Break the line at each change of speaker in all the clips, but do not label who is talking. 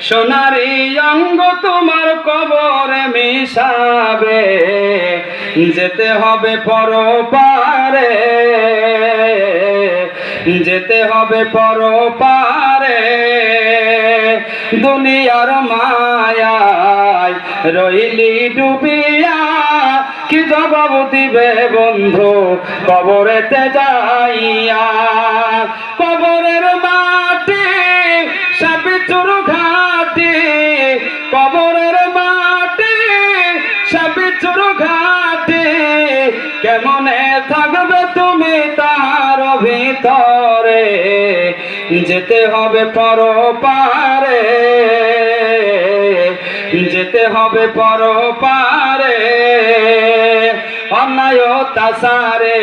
সোনারি অঙ্গ তোমার কবরে মিশাবে, যেতে হবে পরপারে, যেতে হবে পরপারে। দুনিয়ার মায়ায় রইলি ডুবিয়া, কি জবাব দিবে বন্ধু কবরেতে যাইয়া। কবরের মাটি সাবিচুর ঘাটি, কবরের মাটি সাবিচুর ঘাটি, কেমনে থাকবে তুমি তার ভিতরে, যেতে হবে পরপারে, যেতে হবে পরপারে। অন্যায় তাসারে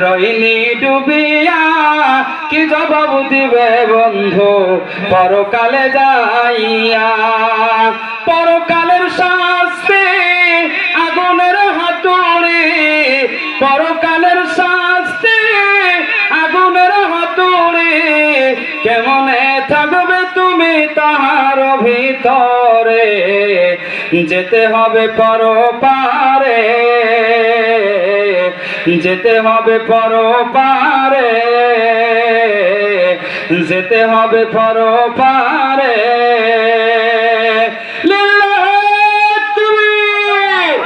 রইলি ডুবিয়া, কি জবাব দিবে বন্ধু পরকালে যাইয়া। পরকালের শাস্তি আগুনের হাতুড়ি, পরকালের শাস্তি আগুনের হাতুড়ি, কেমনে থাকবে তুমি তাহার ভিতরে, যেতে হবে পরপারে, যেতে হবে পরপারে, যেতে হবে পরপারে। লিল্লাহি তাকবীর।